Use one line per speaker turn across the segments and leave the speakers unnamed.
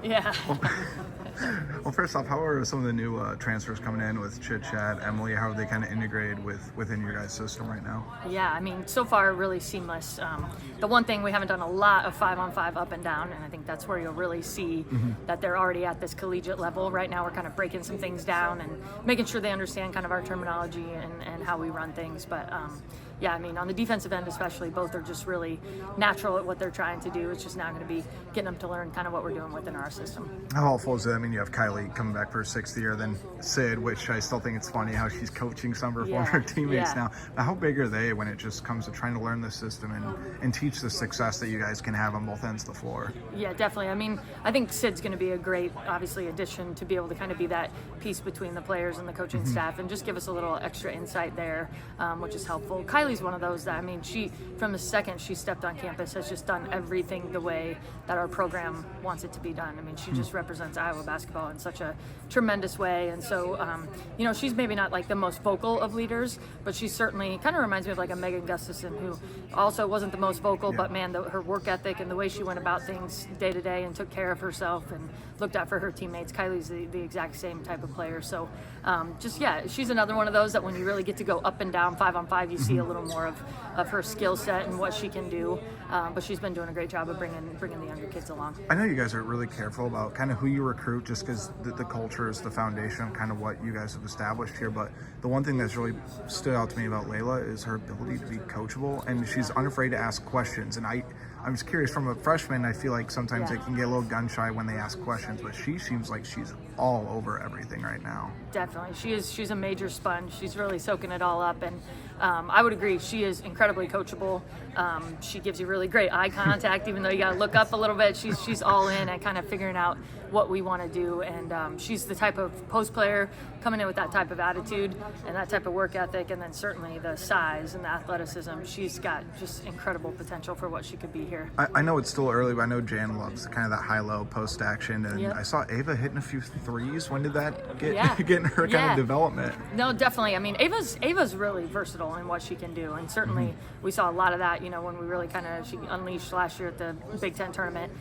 Yeah.
Well, first off, how are some of the new transfers coming in with Chit Chat, Emily? How are they kind of integrated within your guys' system right now?
Yeah, I mean, so far really seamless. The one thing we haven't done a lot of 5-on-5 up and down, and I think that's where you'll really see that they're already at this collegiate level. Right now we're kind of breaking some things down and making sure they understand kind of our terminology and how we run things. But yeah, I mean, on the defensive end especially, both are just really natural at what they're trying to do. It's just now going to be getting them to learn kind of what we're doing within our system.
How helpful is it? I mean, you have Kylie coming back for her 6th year, then Sid, which I still think it's funny how she's coaching some of her former teammates now. But how big are they when it just comes to trying to learn the system and teach the success that you guys can have on both ends of the floor?
Yeah, definitely. I mean, I think Sid's going to be a great, obviously, addition to be able to kind of be that piece between the players and the coaching staff and just give us a little extra insight there, which is helpful. Kylie's one of those that, I mean, she, from the second she stepped on campus, has just done everything the way that our program wants it to be done. I mean, she just represents Iowa basketball in such a tremendous way. And so, you know, she's maybe not like the most vocal of leaders, but she certainly kind of reminds me of like a Megan Gustafson, who also wasn't the most vocal, but man, her work ethic and the way she went about things day to day and took care of herself and looked out for her teammates. Kylie's the exact same type of player. So just, yeah, she's another one of those that when you really get to go up and down 5-on-5, you see a little more of her skill set and what she can do. But she's been doing a great job of bringing the younger kids along.
I know you guys are really careful about kind of who you recruit, just because the culture is the foundation of kind of what you guys have established here. But the one thing that's really stood out to me about Layla is her ability to be coachable, and she's unafraid to ask questions. And I'm just curious, from a freshman, I feel like sometimes they can get a little gun shy when they ask questions, but she seems like she's all over everything right now.
Definitely. She's a major sponge. She's really soaking it all up. And I would agree, she is incredibly coachable. She gives you really great eye contact, even though you got to look up a little bit. She's all in at kind of figuring out what we want to do. And she's the type of post player coming in with that type of attitude and that type of work ethic, and then certainly the size and the athleticism. She's got just incredible potential for what she could be here.
I know it's still early, but I know Jan loves kind of that high-low post action, and I saw Ava hitting a few threes. When did that get in her kind of development?
No, definitely. I mean, Ava's really versatile in what she can do, and certainly we saw a lot of that, you know, when we really she unleashed last year at the Big Ten tournament.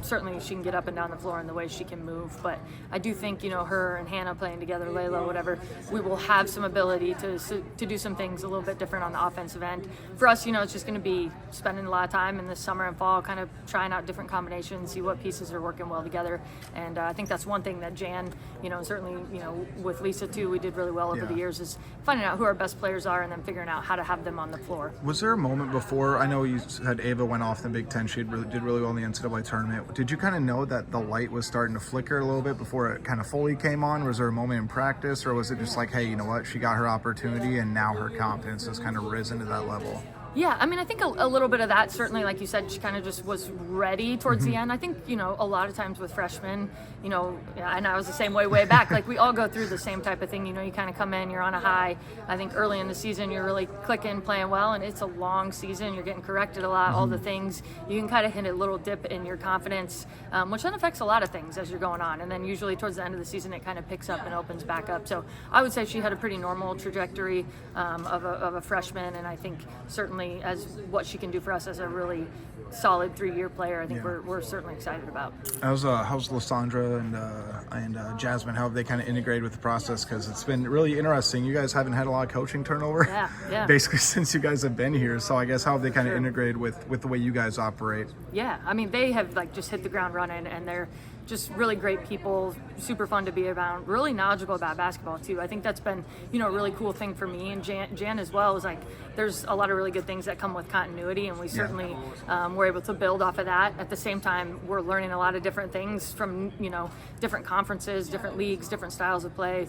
Certainly she can get up and down the floor in the way she can move, but I do think, you know, her and Hannah playing together, Layla, whatever, we will have some ability to do some things a little bit different on the offensive end. For us, you know, it's just going to be spending a lot of time in the summer and fall kind of trying out different combinations, see what pieces are working well together, and I think that's one thing that Jan, you know, certainly, you know, with Lisa too, we did really well over the years, is finding out who our best players are and then figuring out how to have them on the floor.
Was there a moment before, I know you said Ava went off in the Big Ten, she did really well in the NCAA tournament. Did you kind of know that the light was starting to flicker a little bit before it kind of fully came on? Was there a moment in practice, or was it just like, hey, you know what, she got her opportunity and now her confidence has kind of risen to that level?
Yeah, I mean, I think a little bit of that, certainly, like you said, she kind of just was ready towards the end. I think, you know, a lot of times with freshmen, you know, and I was the same way back, like we all go through the same type of thing. You know, you kind of come in, you're on a high. I think early in the season, you're really clicking, playing well, and it's a long season. You're getting corrected a lot, all the things. You can kind of hit a little dip in your confidence, which then affects a lot of things as you're going on. And then usually towards the end of the season, it kind of picks up and opens back up. So I would say she had a pretty normal trajectory of a freshman, and I think certainly as what she can do for us as a really solid 3-year player, I think we're certainly excited about.
How's Lysandra and Jasmine? How have they kind of integrated with the process? Because it's been really interesting. You guys haven't had a lot of coaching turnover, basically since you guys have been here. So I guess how have they kind of integrated with the way you guys operate?
Yeah, I mean, they have like just hit the ground running, and they're just really great people, super fun to be around, really knowledgeable about basketball too. I think that's been, you know, a really cool thing for me, and Jan as well, is like there's a lot of really good things that come with continuity, and we certainly we're able to build off of that. At the same time, we're learning a lot of different things from, you know, different conferences, different leagues, different styles of play,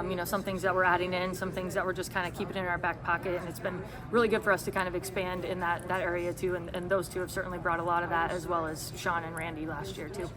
you know, some things that we're adding in, some things that we're just kind of keeping in our back pocket, and it's been really good for us to kind of expand in that area too, and those two have certainly brought a lot of that, as well as Sean and Randy last year too.